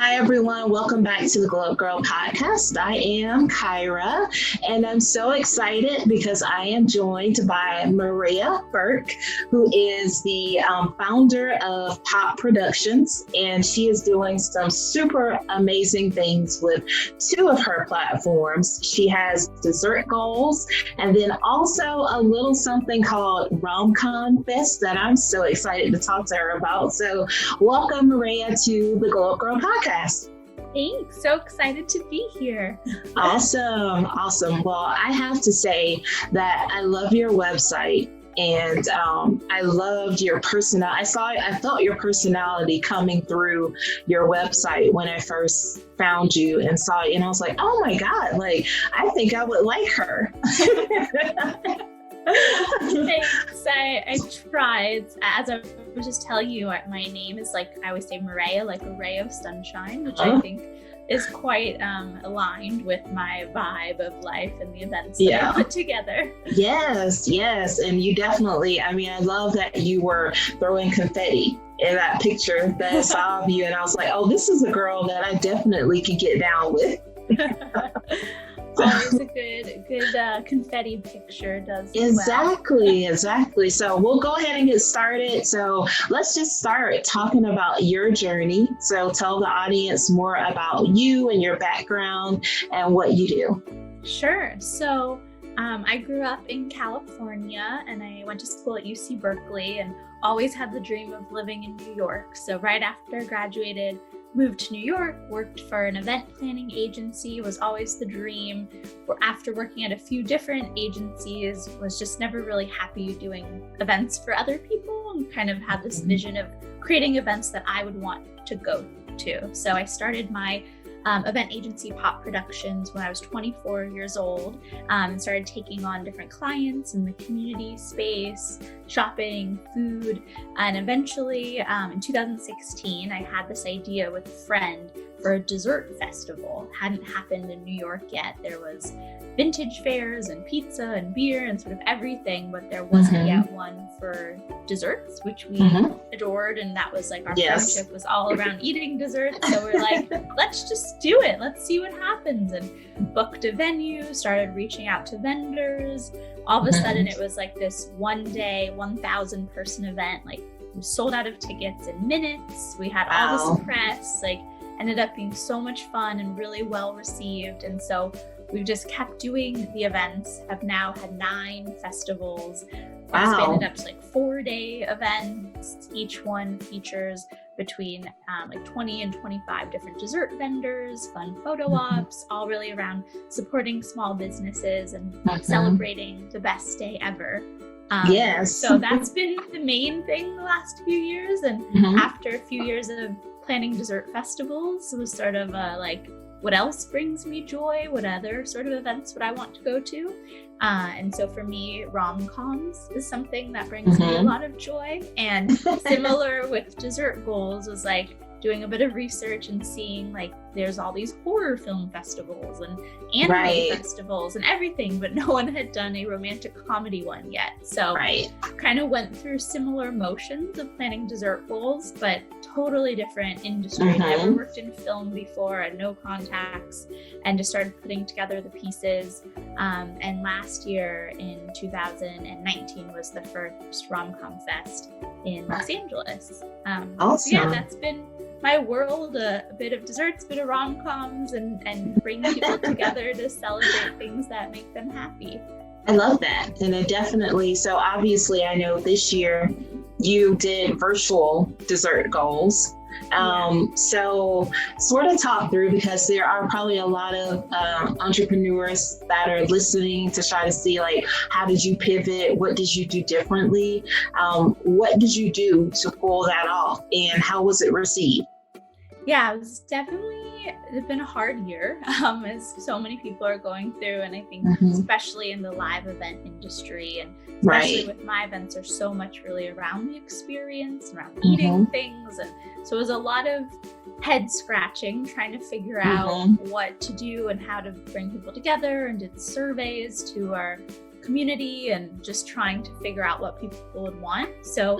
Hi, everyone. Welcome back to the Glow Up Girl podcast. I am Kyra, and I'm so excited because I am joined by Miraya Berke, who is the founder of Pop Productions, and she is doing some super amazing things with two of her platforms. She has Dessert Goals, and then also a little something called Romcomfest that I'm so excited to talk to her about. So welcome, Miraya, to the Glow Up Girl podcast. Thanks. So excited to be here. Awesome. Well, I have to say that I love your website, and I loved your I felt your personality coming through your website when I first found you and saw it, and I was like, oh my God, like, I think I would like her. Thanks. I tried. As I was just telling you, my name is, like, I always say Miraya, like a ray of sunshine, which I think is quite aligned with my vibe of life and the events that I put together. Yes. And you definitely, I love that you were throwing confetti in that picture that I saw of you. And I was like, oh, this is a girl that I definitely can get down with. Always a good confetti picture does exactly. So we'll go ahead and get started. So let's just start talking about your journey. So tell the audience more about you and your background and what you do. Sure. So I grew up in California, and I went to school at UC Berkeley and always had the dream of living in New York. So right after I graduated, moved to New York, worked for an event planning agency, was always the dream. After working at a few different agencies, was just never really happy doing events for other people, and kind of had this vision of creating events that I would want to go to. So I started my event agency, Pop Productions, when I was 24 years old, and started taking on different clients in the community space, shopping, food, and eventually in 2016, I had this idea with a friend for a dessert festival. Hadn't happened in New York yet. There was vintage fairs and pizza and beer and sort of everything, but there wasn't yet one for desserts, which we adored, and that was like our friendship was all around eating desserts. So we're like, let's just do it. Let's see what happens. And booked a venue, started reaching out to vendors. All of a sudden it was like this one day, 1,000 person event. Like, we sold out of tickets in minutes. We had all this press, like, ended up being so much fun and really well received. And so we've just kept doing the events, have now had 9 festivals. Expanded up to like 4-day events. Each one features between like 20 and 25 different dessert vendors, fun photo ops, all really around supporting small businesses and celebrating the best day ever. So that's been the main thing the last few years. And after a few years of planning dessert festivals, it was sort of like, what else brings me joy? What other sort of events would I want to go to? And so for me, rom-coms is something that brings me a lot of joy. And similar with Dessert Goals was like doing a bit of research and seeing like there's all these horror film festivals and anime festivals and everything, but no one had done a romantic comedy one yet. So kind of went through similar motions of planning Dessert Goals, but totally different industry. Never worked in film before, had no contacts, and just started putting together the pieces. And last year in 2019 was the first Rom-Com-fest in Los Angeles. So yeah, that's been my world, a bit of desserts, a bit of rom-coms, and bring people together to celebrate things that make them happy. I love that. And it definitely, so obviously I know this year you did virtual Dessert Goals. So sort of talk through, because there are probably a lot of entrepreneurs that are listening to try to see, like, how did you pivot? What did you do differently? What did you do to pull that off, and how was it received? Yeah, it's been a hard year, as so many people are going through. And I think especially in the live event industry, and especially with my events, are so much really around the experience, around eating things. And so it was a lot of head scratching, trying to figure out what to do and how to bring people together, and did surveys to our community and just trying to figure out what people would want. So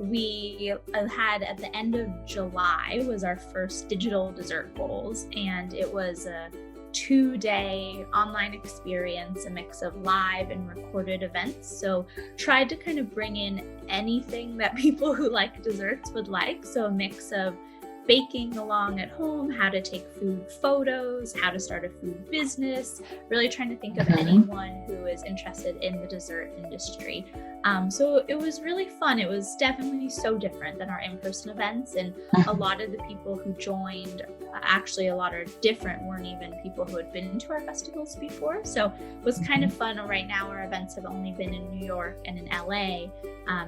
we had at the end of July was our first digital dessert bowls, and it was a 2-day online experience, a mix of live and recorded events. So tried to kind of bring in anything that people who like desserts would like. So a mix of baking along at home, how to take food photos, how to start a food business, really trying to think of anyone who is interested in the dessert industry. So it was really fun. It was definitely so different than our in-person events, and a lot of the people who joined, actually a lot of different, weren't even people who had been to our festivals before. So it was kind of fun. Right now our events have only been in New York and in LA.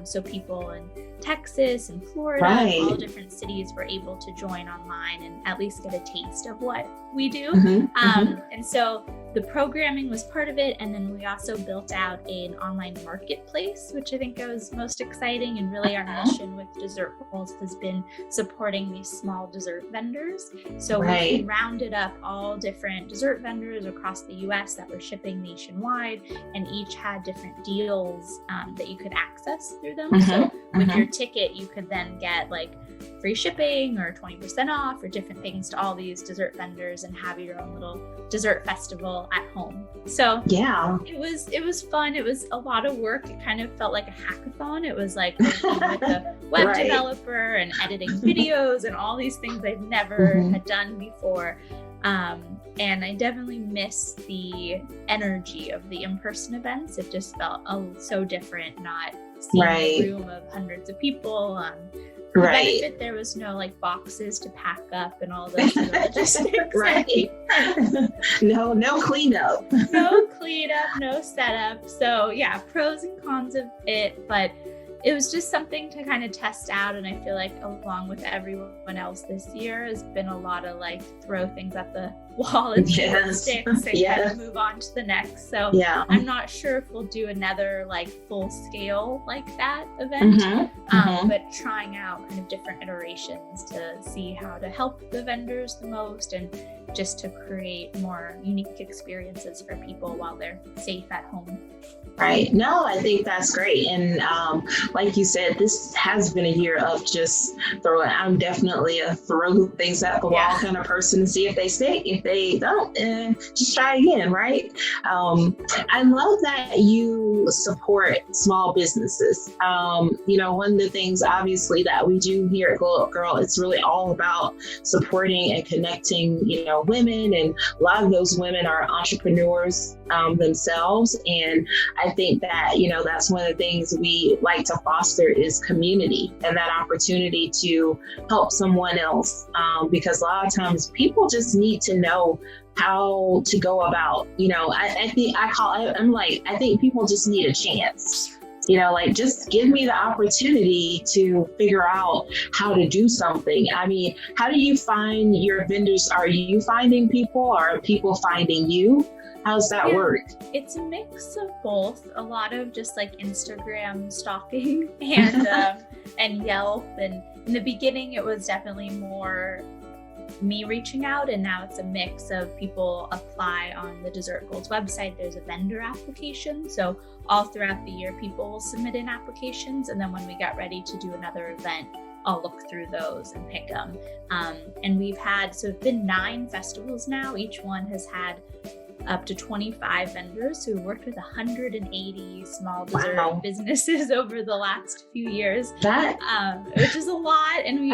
So people in Texas and Florida, all different cities were able to join online and at least get a taste of what we do. And so the programming was part of it. And then we also built out an online marketplace, which I think was most exciting. And really our mission with Dessert Bowls has been supporting these small dessert vendors. So we rounded up all different dessert vendors across the US that were shipping nationwide, and each had different deals that you could access through them. So with your ticket, you could then get like free shipping or 20% off or different things to all these dessert vendors and have your own little dessert festival at home. So it was fun. It was a lot of work. It kind of felt like a hackathon. It was like working with a web developer and editing videos and all these things I've never had done before. And I definitely miss the energy of the in-person events. It just felt so different, not seeing a room of hundreds of people. The benefit, there was no like boxes to pack up and all those logistics. No cleanup. No cleanup, no setup. So yeah, pros and cons of it, but it was just something to kind of test out. And I feel like along with everyone else this year has been a lot of like throw things at the wall and sticks and kind of move on to the next. So I'm not sure if we'll do another like full scale like that event, but trying out kind of different iterations to see how to help the vendors the most and just to create more unique experiences for people while they're safe at home. Right. No, I think that's great. And like you said, this has been a year of just throwing. I'm definitely a throw things at the wall kind of person and see if they stick. If they don't, just try again, right? I love that you support small businesses. One of the things obviously that we do here at Glow Up Girl, it's really all about supporting and connecting, women. And a lot of those women are entrepreneurs themselves. And I think that, that's one of the things we like to foster is community and that opportunity to help someone else. Because a lot of times people just need to know how to go about, I think people just need a chance. Just give me the opportunity to figure out how to do something. I mean, how do you find your vendors? Are you finding people or are people finding you? How's that work? It's a mix of both. A lot of just like Instagram stalking and Yelp. And in the beginning, it was definitely more me reaching out, and now it's a mix of people apply on the Dessert Goals website. There's a vendor application, so all throughout the year people will submit in applications, and then when we get ready to do another event, I'll look through those and pick them. And it's been 9 festivals now. Each one has had up to 25 vendors who worked with 180 small dessert businesses over the last few years, which is a lot. And we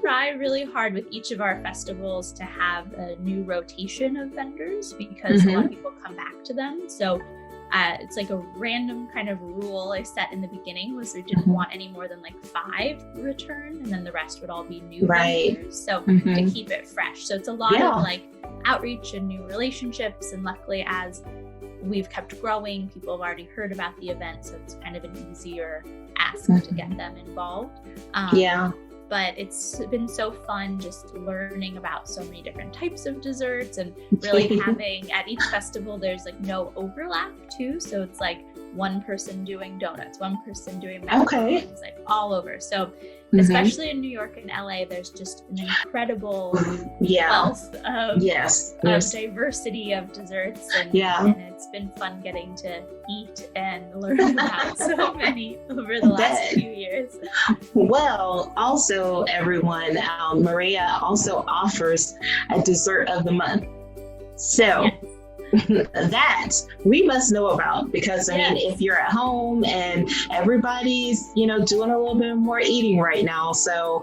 try really hard with each of our festivals to have a new rotation of vendors because a lot of people come back to them. So it's like a random kind of rule I set in the beginning was we didn't want any more than like 5 return, and then the rest would all be new vendors. So to keep it fresh. So it's a lot of like outreach and new relationships. And luckily, as we've kept growing, people have already heard about the event. So it's kind of an easier ask to get them involved. But it's been so fun just learning about so many different types of desserts and really having at each festival, there's like no overlap too. So it's like one person doing donuts, one person doing macarons, Okay. like all over. So Mhm. especially in New York and LA, there's just an incredible Yeah. wealth of Yes. diversity of desserts, Yeah. and it's been fun getting to eat and learn about so many over the last few years. Well, also everyone, Miraya also offers a dessert of the month. So that we must know about, because I mean, if you're at home and everybody's, doing a little bit more eating right now. So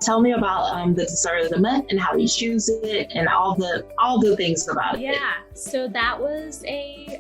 tell me about the dessert of the month and how you choose it and all the things about it. Yeah, so that was a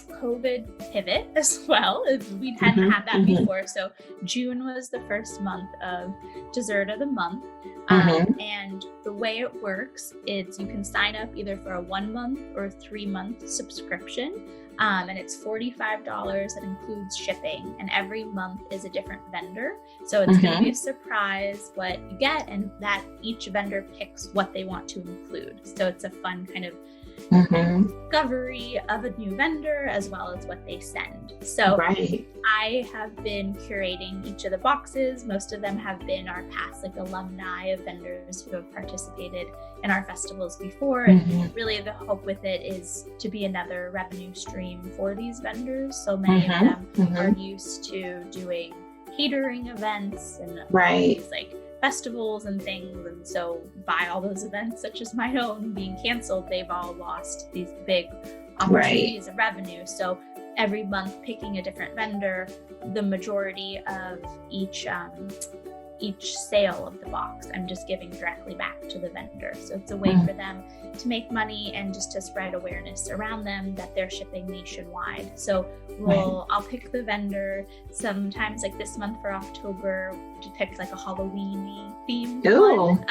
COVID pivot as well. We hadn't had that before. So June was the first month of dessert of the month. And the way it works is you can sign up either for a 1 month or a 3 month subscription. And it's $45. That includes shipping, and every month is a different vendor. So it's going to be a surprise what you get, and that each vendor picks what they want to include. So it's a fun kind of discovery of a new vendor as well as what they send. So I have been curating each of the boxes. Most of them have been our past alumni of vendors who have participated in our festivals before. And really the hope with it is to be another revenue stream for these vendors. So many of them are used to doing catering events and all these festivals and things, and so by all those events such as my own being canceled, they've all lost these big opportunities of revenue. So every month picking a different vendor, the majority of each sale of the box I'm just giving directly back to the vendor. So it's a way for them to make money and just to spread awareness around them that they're shipping nationwide. So I'll pick the vendor sometimes, like this month for October, to pick a Halloween themed one.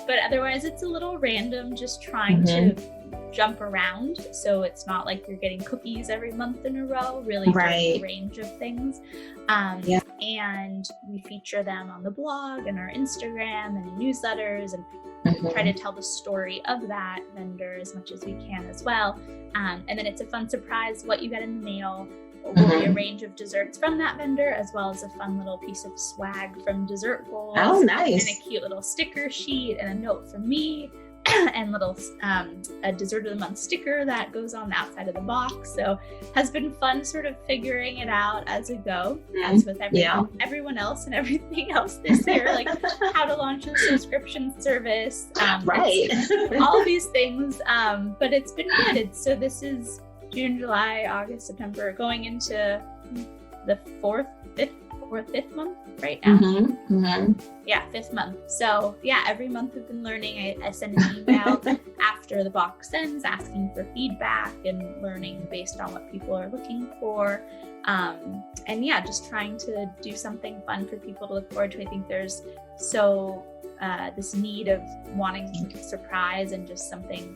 But otherwise it's a little random, just trying to jump around. So it's not like you're getting cookies every month in a row, really a range of things. And we feature them on the blog and our Instagram and in newsletters, and try to tell the story of that vendor as much as we can as well. And then it's a fun surprise what you get in the mail. Will be a range of desserts from that vendor, as well as a fun little piece of swag from Dessert Bowls. Oh, nice. And a cute little sticker sheet and a note from me. And little a dessert of the month sticker that goes on the outside of the box. So has been fun sort of figuring it out as we go, as with everyone else and everything else this year, like how to launch a subscription service, all of these things. But it's been good. So this is June, July, August, September, going into the fifth month right now. Fifth month. So every month we've been learning. I send an email after the box ends asking for feedback and learning based on what people are looking for. And just trying to do something fun for people to look forward to. I think there's this need of wanting to surprise and just something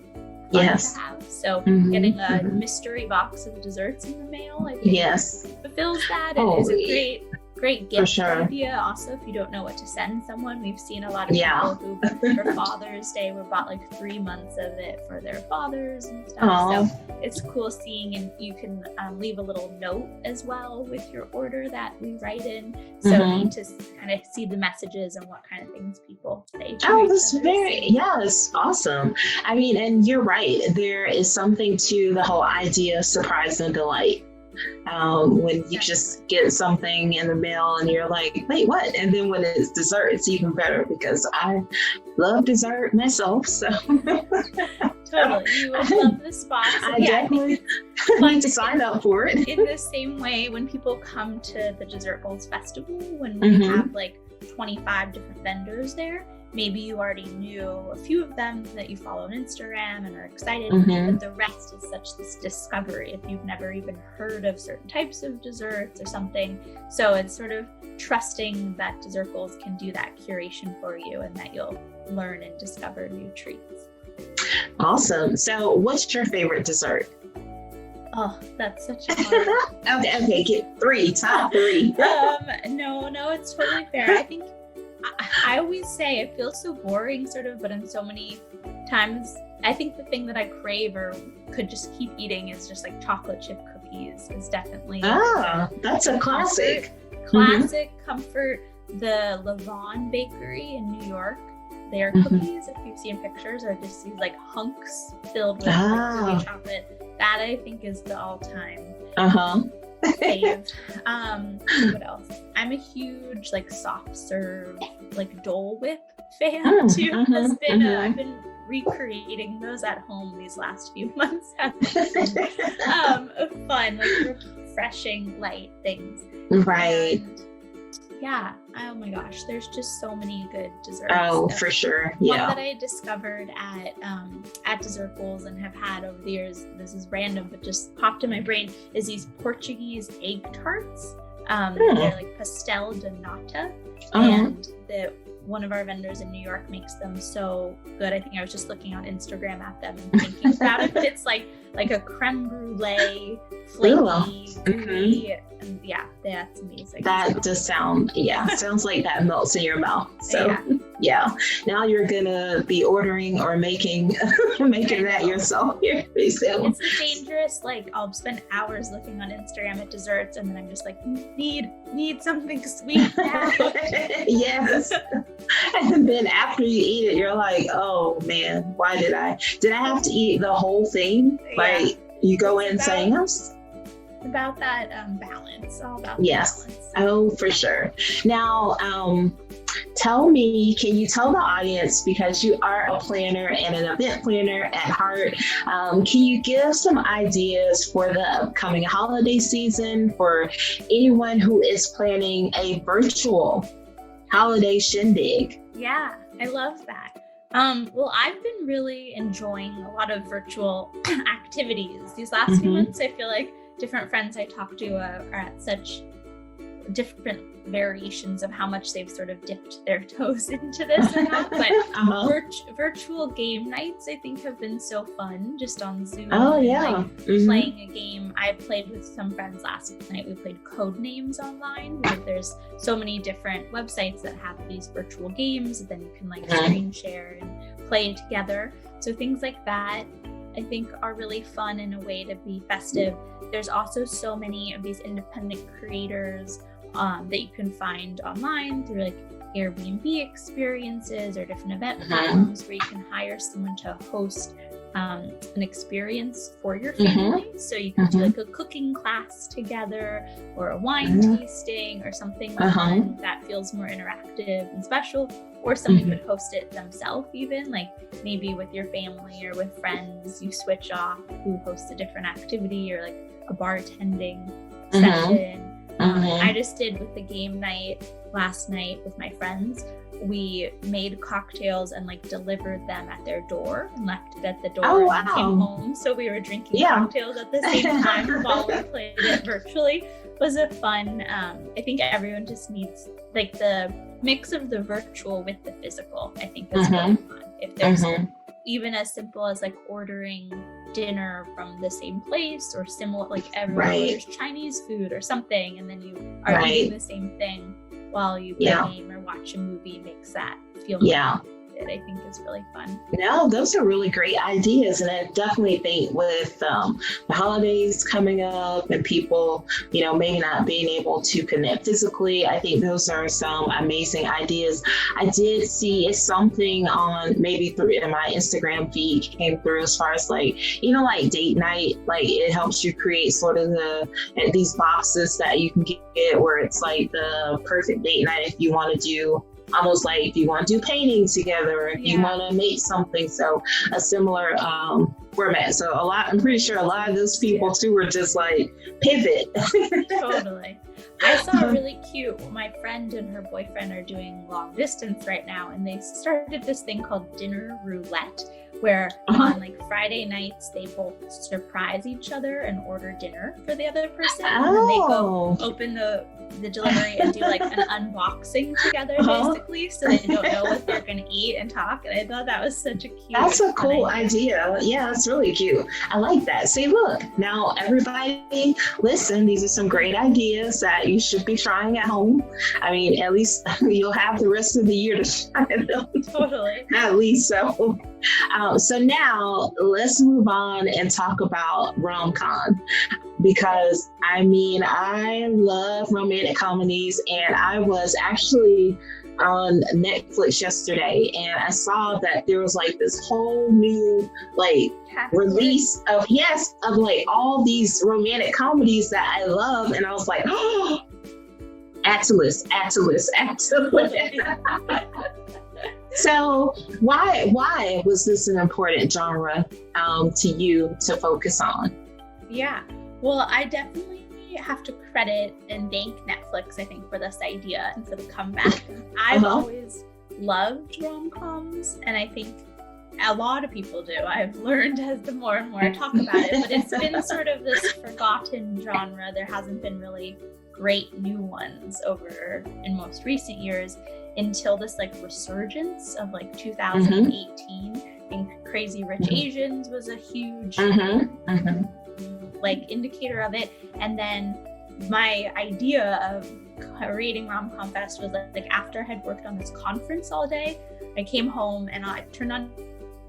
fun to have. So getting a mystery box of desserts in the mail, I think fulfills that, and is a great gift idea. Also, if you don't know what to send someone, we've seen a lot of people who for Father's Day were bought 3 months of it for their fathers and stuff. So it's cool seeing, and you can leave a little note as well with your order that we write in. So you need to kind of see the messages and what kind of things people say. That's it's awesome. I mean, and you're right. There is something to the whole idea of surprise and delight. When you just get something in the mail and you're like, wait, what? And then when it's dessert, it's even better, because I love dessert myself. So totally, you would love this box. I definitely need to sign up for it. In the same way, when people come to the Dessert Bowls Festival, when we have 25 different vendors there, maybe you already knew a few of them that you follow on Instagram and are excited, but the rest is such this discovery if you've never even heard of certain types of desserts or something. So it's sort of trusting that Dessert Bowls can do that curation for you, and that you'll learn and discover new treats. Awesome. So what's your favorite dessert? Oh, that's such a hard Okay, get top three. No, it's totally fair. I think I always say it feels so boring, sort of, but in so many times, I think the thing that I crave or could just keep eating is just chocolate chip cookies. cookies is definitely that's a classic. Classic comfort. The Levon Bakery in New York, their cookies, if you've seen pictures, are just these like hunks filled with like, cookie chocolate. That I think is the all-time fave. What else? I'm a huge like soft serve, like Dole Whip fan too. I've been recreating those at home these last few months. Fun, like refreshing, light things. Right. And yeah. Oh my gosh. There's just so many good desserts. Oh, for sure. Yeah. One that I discovered at Dessert Bowls and have had over the years, this is random, but just popped in my brain, is these Portuguese egg tarts. They're like pastel de nata. And one of our vendors in New York makes them so good. I think I was just looking on Instagram at them and thinking about it, but it's like a creme brulee, flaky, gooey, and yeah, that's amazing. That does sound, sounds like that melts in your mouth. So yeah. Now you're gonna be ordering or making that yourself here pretty soon. It's the dangerous, like I'll spend hours looking on Instagram at desserts and then I'm just like, need something sweet now. Yes. And then after you eat it, you're like, oh man, why did I have to eat the whole thing? Like you go in saying, about that balance, all about yes. balance. Oh, for sure. Now, can you tell the audience, because you are a planner and an event planner at heart, can you give some ideas for the upcoming holiday season for anyone who is planning a virtual holiday shindig? Yeah, I love that. Well, I've been really enjoying a lot of virtual activities these last few months. I feel like different friends I talk to are at such different variations of how much they've sort of dipped their toes into this or not. But virtual game nights, I think, have been so fun, just on Zoom. Oh, yeah. Like, playing a game. I played with some friends last night. We played Codenames online. Like, there's so many different websites that have these virtual games that then you can like screen share and play together. So things like that, I think, are really fun in a way to be festive. There's also so many of these independent creators that you can find online through like Airbnb experiences or different event platforms where you can hire someone to host an experience for your family. So you can do like a cooking class together or a wine tasting or something fun that feels more interactive and special. Or somebody could host it themselves even, like maybe with your family or with friends, you switch off who hosts a different activity or like a bartending session. I just did with the game night last night with my friends. We made cocktails and like delivered them at their door and left it at the door and came home. So we were drinking cocktails at the same time while we played it virtually. It was a fun, I think everyone just needs like the mix of the virtual with the physical, I think is really fun. If there's even as simple as like ordering dinner from the same place or similar, like everyone orders Chinese food or something, and then you are eating the same thing while you play a game or watch a movie, makes that feel I think is really fun. No, those are really great ideas. And I definitely think with the holidays coming up and people, maybe not being able to connect physically, I think those are some amazing ideas. I did see something on maybe in my Instagram feed came through as far as like, like date night, like it helps you create sort of these boxes that you can get where it's like the perfect date night if you want to do almost like if you want to do painting together, if you want to make something. So a similar format. So I'm pretty sure a lot of those people too were just like pivot. Totally. I saw really cute, my friend and her boyfriend are doing long distance right now, and they started this thing called dinner roulette, where on like Friday nights they both surprise each other and order dinner for the other person, and then they go open the delivery and do like an unboxing together basically, so they don't know what they're gonna eat and talk. And I thought that was such a cute That's a cool idea. Yeah, that's really cute. I like that. See, look, now everybody listen, these are some great ideas that you should be trying at home. I mean, at least you'll have the rest of the year to try them. Totally. At least so. So now let's move on and talk about rom-com, because I mean, I love romantic comedies, and I was actually on Netflix yesterday and I saw that there was like this whole new like release of like all these romantic comedies that I love, and I was like, oh, add to list. So why was this an important genre to you to focus on? Yeah, well, I definitely have to credit and thank Netflix, I think, for this idea and for the comeback. I've always loved rom-coms, and I think a lot of people do. I've learned as the more and more I talk about it, but it's been sort of this forgotten genre. There hasn't been really great new ones over in most recent years until this like resurgence of like 2018. I think Crazy Rich Asians was a huge like indicator of it. And then my idea of creating romcomfest was like after I had worked on this conference all day, I came home and I turned on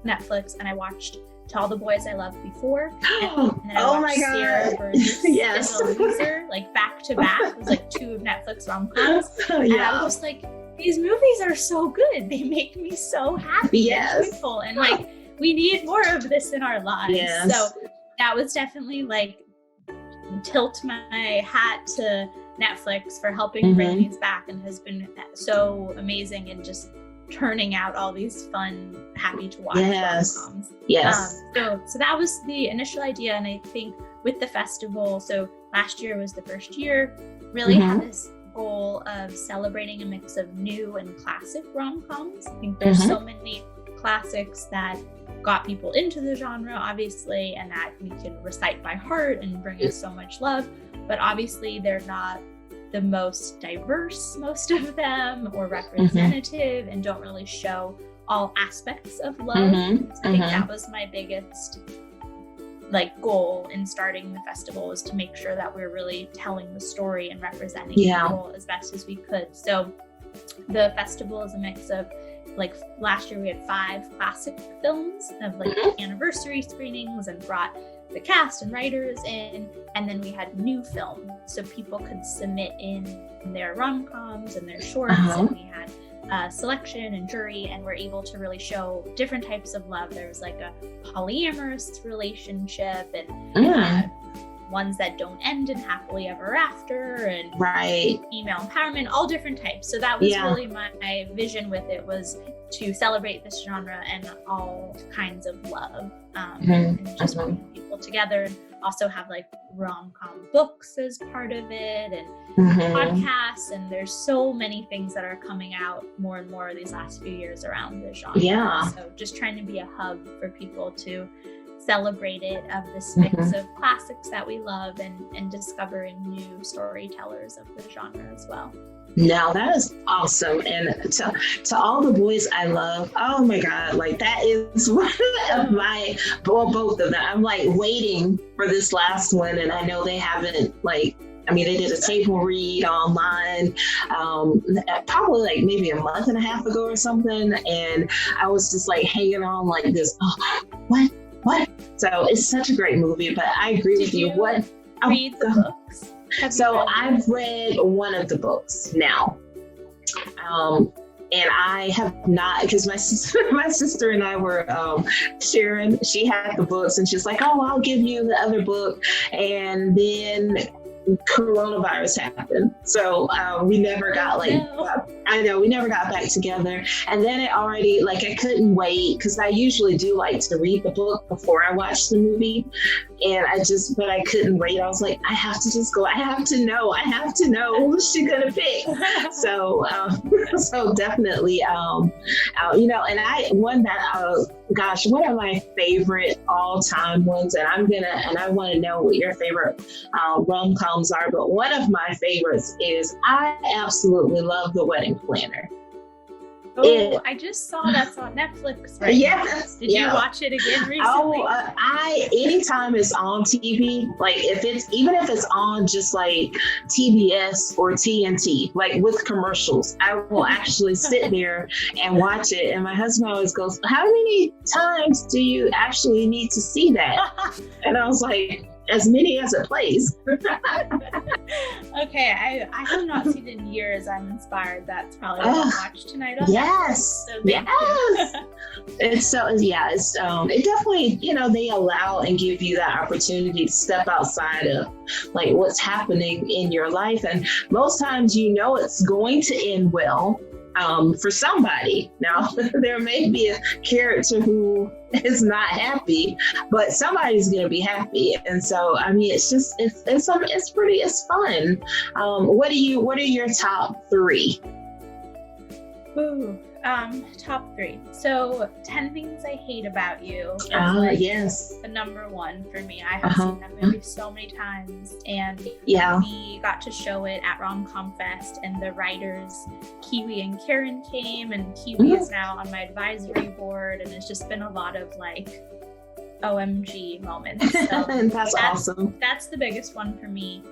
Netflix and I watched To All the Boys I Loved Before, and then I watched Sierra Burgess yes. and The Loser, like back to back. It was like 2 Netflix rom-coms. And I was like, these movies are so good. They make me so happy and joyful, and like we need more of this in our lives. Yes. So that was definitely like tilt my hat to Netflix for helping bring these back, and has been so amazing and just turning out all these fun, happy to watch rom-coms. So that was the initial idea, and I think with the festival, so last year was the first year, really had this goal of celebrating a mix of new and classic rom-coms. I think there's so many classics that got people into the genre, obviously, and that we can recite by heart and bring us so much love, but obviously they're not the most diverse, most of them, or representative, and don't really show all aspects of love. I think that was my biggest like goal in starting the festival, was to make sure that we're really telling the story and representing people as best as we could. So the festival is a mix of, like last year we had 5 classic films of like anniversary screenings and brought the cast and writers in, and then we had new film, so people could submit in their rom-coms and their shorts, and we had selection and jury, and we're able to really show different types of love. There was like a polyamorous relationship, and ones that don't end in happily ever after, and female empowerment, all different types. So that was really my vision with it, was to celebrate this genre and all kinds of love, and just bring people together, and also have like rom-com books as part of it, and podcasts, and there's so many things that are coming out more and more these last few years around the genre. So just trying to be a hub for people to celebrate it, of this mix of classics that we love, and discovering new storytellers of the genre as well. Now that is awesome. And to all the boys I love, oh my God, like that is one of my, well, both of them. I'm like waiting for this last one, and I know they haven't they did a table read online, probably like maybe a month and a half ago or something. And I was just like hanging on like this, what? So it's such a great movie, but I agree with you. Read the books? So I've read one of the books now. And I have not, because my sister and I were sharing. She had the books, and she's like, "Oh, I'll give you the other book." And then coronavirus happened, so we never got we never got back together. And then it already, like, I couldn't wait, because I usually do like to read the book before I watch the movie, and but I couldn't wait. I was like, I have to just go. I have to know who's she gonna pick. So definitely, and one of my favorite all-time ones, and I want to know what your favorite rom-coms are, but one of my favorites is, I absolutely love The Wedding Planner. I just saw that's on Netflix right now. Yes. Did you watch it again recently? Anytime it's on TV, like even if it's on just like TBS or TNT, like with commercials, I will actually sit there and watch it. And my husband always goes, "How many times do you actually need to see that?" And I was like, as many as it plays. Okay, I have not seen it in years. I'm inspired. That's probably what I'll watch tonight on Yes. Netflix, so yes. It definitely, they allow and give you that opportunity to step outside of like what's happening in your life. And most times, it's going to end well. For somebody. Now, there may be a character who is not happy, but somebody's going to be happy. And so, it's fun. What are your top three? Ooh, top three. So 10 Things I Hate About You. Yes. The number one for me. I have seen that movie so many times, and we got to show it at Rom-Comfest, and the writers Kiwi and Karen came, and Kiwi is now on my advisory board, and it's just been a lot of like OMG moments. So that's awesome. That's the biggest one for me.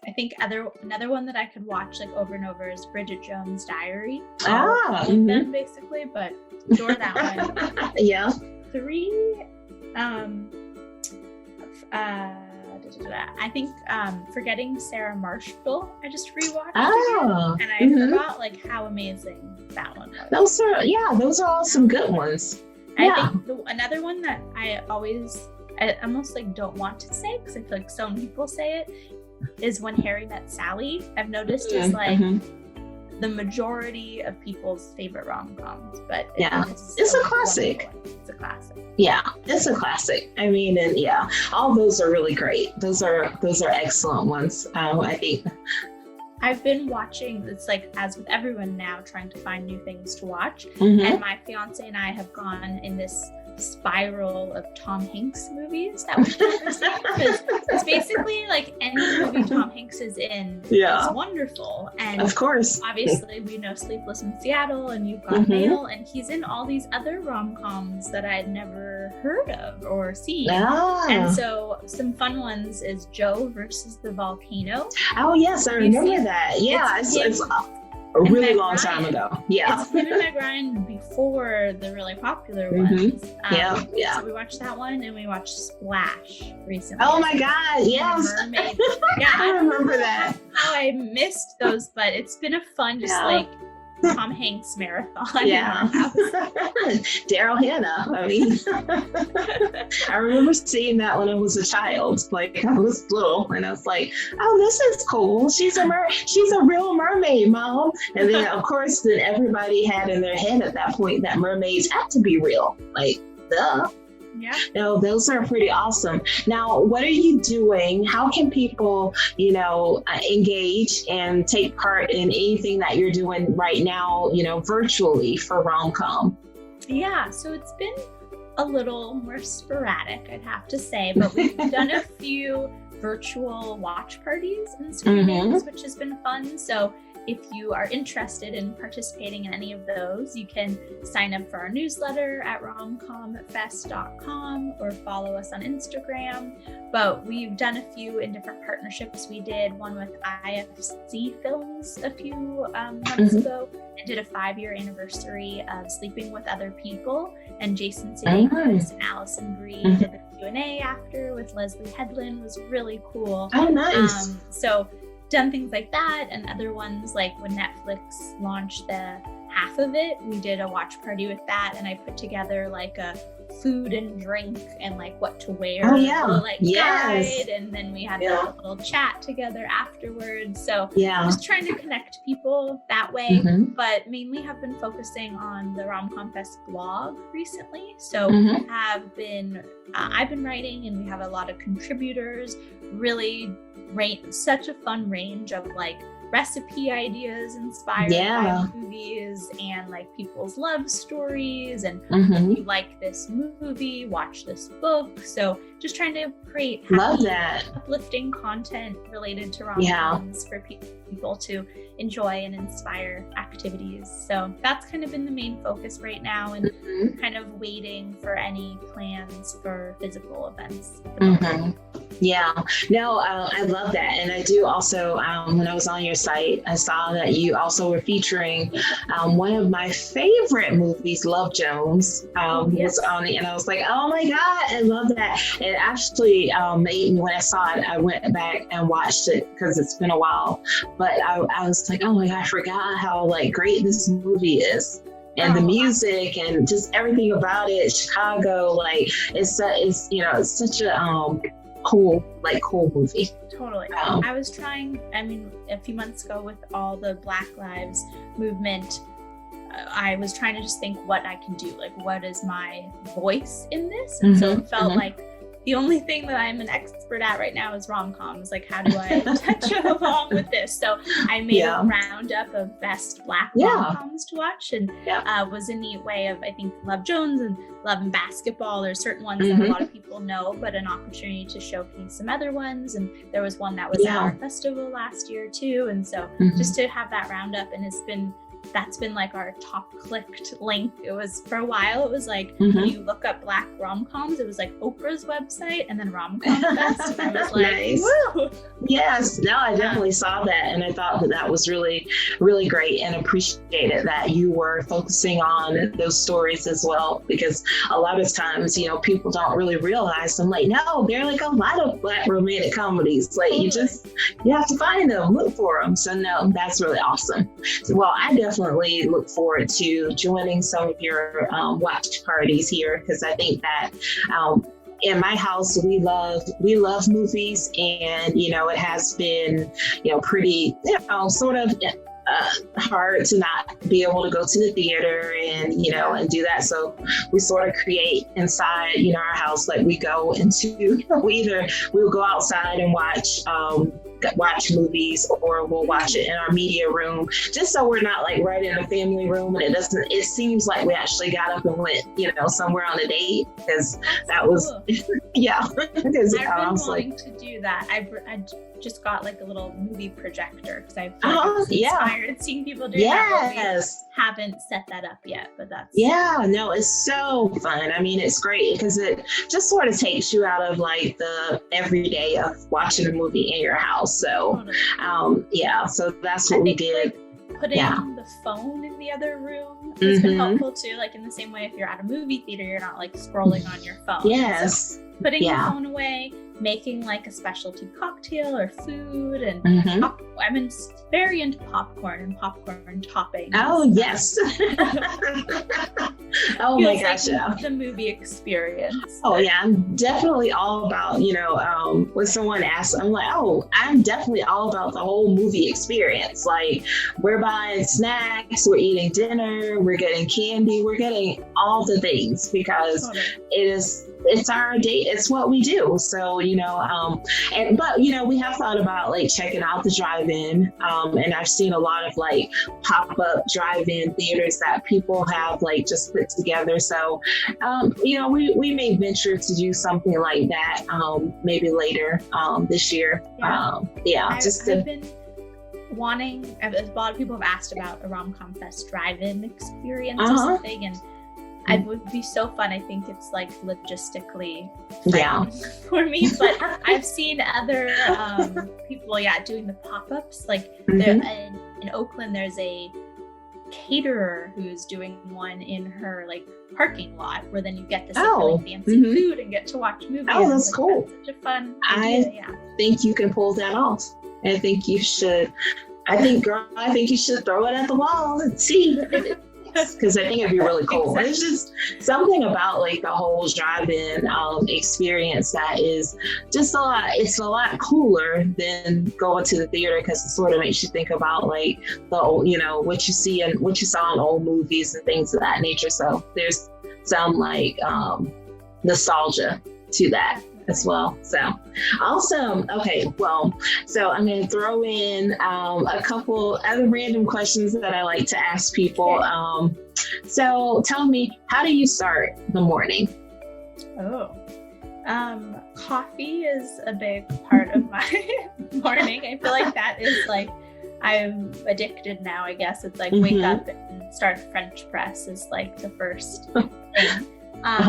I think another one that I could watch like over and over is Bridget Jones' Diary. Them basically, but adore that one. Yeah. 3, I think Forgetting Sarah Marshall. I just rewatched it, and I forgot like how amazing that one was. Those are all some good ones. I think another one that I almost like don't want to say because I feel like so many people say it is When Harry Met Sally. I've noticed is like the majority of people's favorite rom-coms, but it's a classic. It's a classic. Yeah, it's a classic. I mean, and all those are really great. Those are excellent ones. I think. I've been watching, it's like, as with everyone now, trying to find new things to watch. And my fiance and I have gone in this spiral of Tom Hanks movies that we've never seen, because it's basically like any movie Tom Hanks is in is wonderful. And of course, obviously we know Sleepless in Seattle and You've Got Mail, and he's in all these other rom-coms that I'd never heard of or seen. And so some fun ones is Joe versus the Volcano. Oh yes, I remember that. Yeah, it's a really long time ago. Yeah. It's him and Meg Ryan before the really popular ones. So we watched that one, and we watched Splash recently. Oh my God, yes. Mermaid. I remember that. How I missed those, but it's been a fun, like Tom Hanks marathon. Yeah. Daryl Hannah. I mean, I remember seeing that when I was a child. Like I was little, and I was like, "Oh, this is cool. She's a real mermaid, Mom." And then, of course, then everybody had in their head at that point that mermaids had to be real. Like, duh. Yeah. No, those are pretty awesome. Now, what are you doing? How can people, engage and take part in anything that you're doing right now, virtually for Rom-Com? Yeah, so it's been a little more sporadic, I'd have to say, but we've done a few virtual watch parties and screenings, which has been fun. So if you are interested in participating in any of those, you can sign up for our newsletter at romcomfest.com or follow us on Instagram. But we've done a few in different partnerships. We did one with IFC Films a few months ago, and did a 5-year anniversary of Sleeping with Other People. And Jason Sudeikis and Allison Brie did the Q&A after with Leslie Headland. Was really cool. Oh, nice. So done things like that, and other ones like when Netflix launched the half of it, we did a watch party with that, and I put together like a food and drink and like what to wear guide, and then we had a little chat together afterwards. So just trying to connect people that way, but mainly have been focusing on the Rom-Comfest blog recently. So I've been writing, and we have a lot of contributors, really such a fun range of like recipe ideas inspired by movies and like people's love stories and if you like this movie, watch this book. So just trying to create uplifting content related to rom-coms for people to enjoy and inspire activities. So that's kind of been the main focus right now, and kind of waiting for any plans for physical events. Yeah, no, I love that. And I do also, when I was on your site, I saw that you also were featuring one of my favorite movies, Love Jones, was on it. And I was like, oh my God, I love that. It actually made me, when I saw it, I went back and watched it because it's been a while. But I was like, oh my God, I forgot how like great this movie is. And the music and just everything about it, Chicago, like it's such a cool movie. Totally. I was trying, a few months ago with all the Black Lives movement, I was trying to just think what I can do, like what is my voice in this? And so it felt like the only thing that I'm an expert at right now is rom-coms. Like, how do I touch along with this? So I made a roundup of best Black rom-coms to watch, and was a neat way of, I think, Love Jones and Love and Basketball. There's certain ones that a lot of people know, but an opportunity to showcase some other ones. And there was one that was at our festival last year too. And so just to have that roundup, and that's been like our top clicked link. It was, for a while, it was like, when you look up Black rom-coms, it was like Oprah's website and then romcomfest. And I was like, nice. Woo! Yes, no, I definitely saw that. And I thought that was really, really great, and appreciated that you were focusing on those stories as well, because a lot of times, people don't really realize them. Like, no, there are like a lot of Black romantic comedies. Like you have to find them, look for them. So no, that's really awesome. Well, I definitely look forward to joining some of your watch parties here, because I think that in my house we love movies, and it has been pretty sort of hard to not be able to go to the theater and do that. So we sort of create inside our house, like we go into we'll go outside and watch movies, or we'll watch it in our media room, just so we're not like right in the family room, and it seems like we actually got up and went somewhere on a date, because that was cool. Because I was wanting to do that. I just got like a little movie projector, because I was inspired seeing people do that. Yes, haven't set that up yet, but that's it's so fun. It's great because it just sort of takes you out of like the everyday of watching a movie in your house. So so that's what we did. Like, putting the phone in the other room has been helpful too. Like, in the same way, if you're at a movie theater, you're not like scrolling on your phone. Yes. So putting your phone away, making like a specialty cocktail or food, and I'm very into popcorn and popcorn topping. Oh, yes. Oh my gosh, like the movie experience. Oh yeah, I'm definitely all about, when someone asks, I'm like, oh, I'm definitely all about the whole movie experience. Like, we're buying snacks, we're eating dinner, we're getting candy, we're getting all the things, because it's our date. It's what we do. So, but we have thought about like checking out the drive-in. And I've seen a lot of like pop-up drive-in theaters that people have like just put together. So, we may venture to do something like that, maybe later, this year. I've been wanting, a lot of people have asked about a romcomfest drive-in experience or something, and it would be so fun. I think it's like logistically for me, but I've seen other people doing the pop-ups. Like in Oakland, there's a caterer who's doing one in her like parking lot, where then you get this really fancy food and get to watch movies. Oh, that's cool. That's such a fun idea. I think you can pull that off. I think you should. I think you should throw it at the wall and see. Because I think it'd be really cool. Exactly. There's just something about like the whole drive-in experience that is just it's a lot cooler than going to the theater, because it sort of makes you think about like the old, what you see and what you saw in old movies and things of that nature. So there's some like nostalgia to that. as well. So awesome. Okay, well, so I'm going to throw in a couple other random questions that I like to ask people. So tell me, how do you start the morning? Coffee is a big part of my morning. I feel like that is like, I'm addicted now, I guess. It's like wake up and start French press is like the first thing. I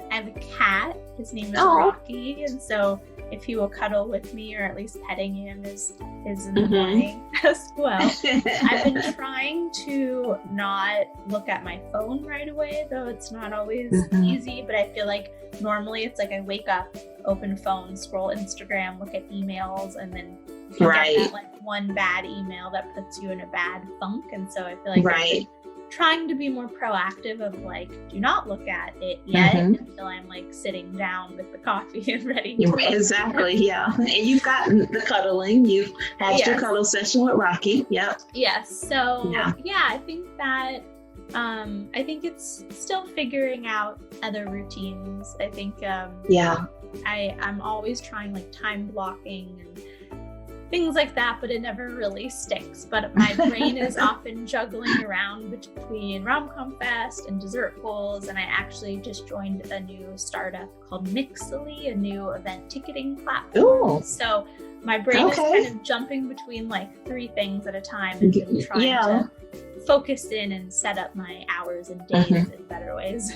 have a cat. His name is Rocky, and so if he will cuddle with me or at least petting him is in the morning as well. I've been trying to not look at my phone right away, though it's not always easy, but I feel like normally it's like I wake up, open phone, scroll Instagram, look at emails, and then you get that like one bad email that puts you in a bad funk. And so I feel like I'm trying to be more proactive of like, do not look at it yet until I'm like sitting down with the coffee and ready to Exactly, yeah. And you've gotten the cuddling. You've had your cuddle session with Rocky. Yep. Yes. So I think that I think it's still figuring out other routines. I think I'm always trying like time blocking and things like that, but it never really sticks. But my brain is often juggling around between romcomfest and dessert goals, and I actually just joined a new startup called Mixly, a new event ticketing platform. So my brain is kind of jumping between like 3 things at a time and trying to focus in and set up my hours and days in better ways.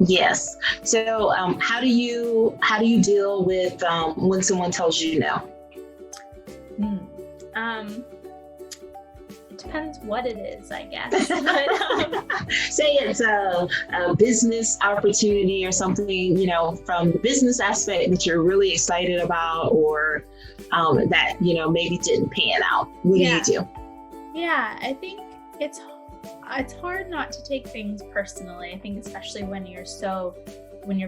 Yes. So how do you deal with when someone tells you no? It depends what it is, I guess. But, say it's a business opportunity or something, from the business aspect that you're really excited about, or that, maybe didn't pan out. What do you do? Yeah, I think it's hard not to take things personally. I think especially when your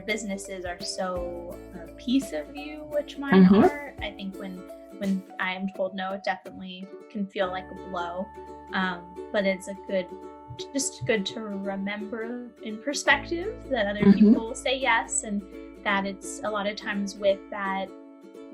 businesses are so a piece of you, which mine are. I think when I am told no, it definitely can feel like a blow. But it's just good to remember in perspective that other people say yes, and that it's a lot of times with that,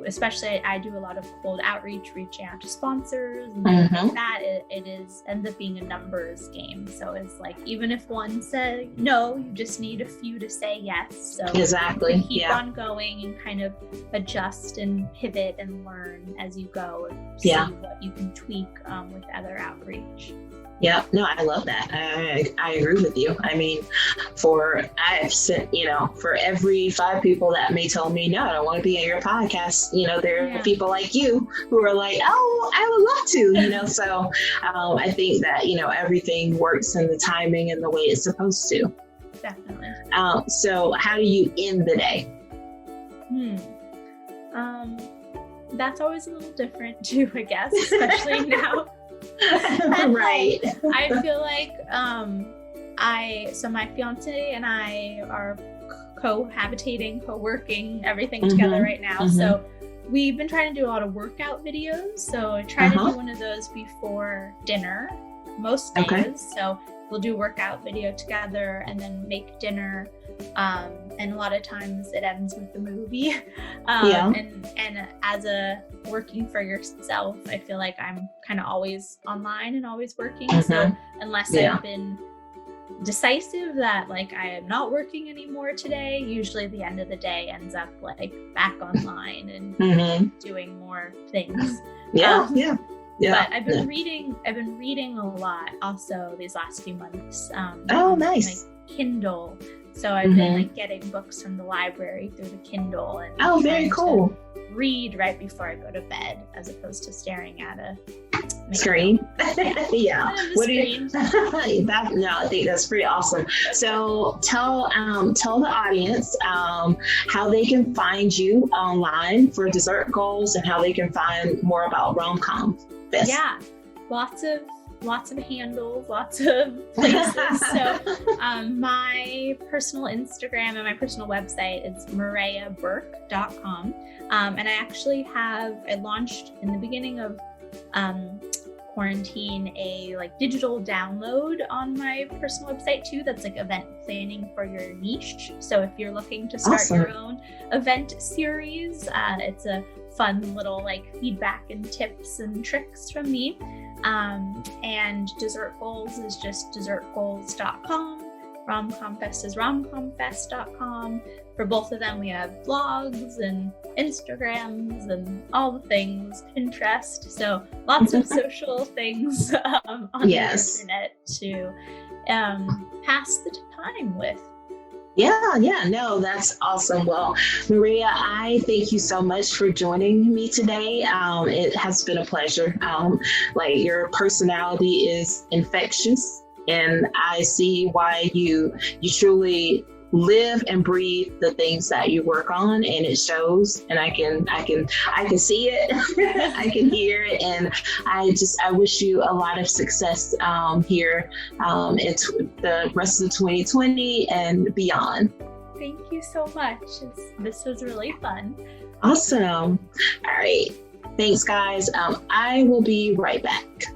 especially I do a lot of cold outreach, reaching out to sponsors and things like that. It ends up being a numbers game. So it's like, even if one says no, you just need a few to say yes. So exactly, keep on going and kind of adjust and pivot and learn as you go and see what you can tweak with other outreach. Yeah, no, I love that. I agree with you. I mean, for every 5 people that may tell me, no, I don't want to be on your podcast, there are people like you who are like, oh, I would love to, so I think that, everything works in the timing and the way it's supposed to. Definitely. So how do you end the day? That's always a little different too, I guess, especially now. Right. I feel like so my fiance and I are cohabitating, co-working, everything together right now. So we've been trying to do a lot of workout videos. So I try to do one of those before dinner most days. So we'll do workout video together and then make dinner. And a lot of times it ends with the movie. And as a working for yourself, I feel like I'm kind of always online and always working. So unless I've been decisive that like I am not working anymore today, usually the end of the day ends up like back online and doing more things. But I've been reading a lot also these last few months. Nice. Like Kindle. So I've been like getting books from the library through the Kindle and very cool. Read right before I go to bed as opposed to staring at a screen. Yeah. What do you? I think that's pretty awesome. So tell the audience how they can find you online for dessert goals and how they can find more about Rom-Com Fest. Yeah, lots of handles, lots of places. So my personal Instagram and my personal website is mirayaberke.com. And I launched in the beginning of quarantine a like digital download on my personal website too. That's like event planning for your niche. So if you're looking to start Awesome. your own event series, it's a fun little like feedback and tips and tricks from me. And Dessert Goals is just dessertgoals.com. Rom-Comfest is romcomfest.com. For both of them, we have blogs and Instagrams and all the things, Pinterest. So lots of social things on the internet to pass the time with. Yeah, no, that's awesome. Well, Miraya, I thank you so much for joining me today. It has been a pleasure. Like your personality is infectious, and I see why you truly live and breathe the things that you work on, and it shows, and I can see it. I can hear it, and I wish you a lot of success here into the rest of 2020 and beyond. Thank you so much. This was really fun. Awesome. All right, thanks guys. I will be right back.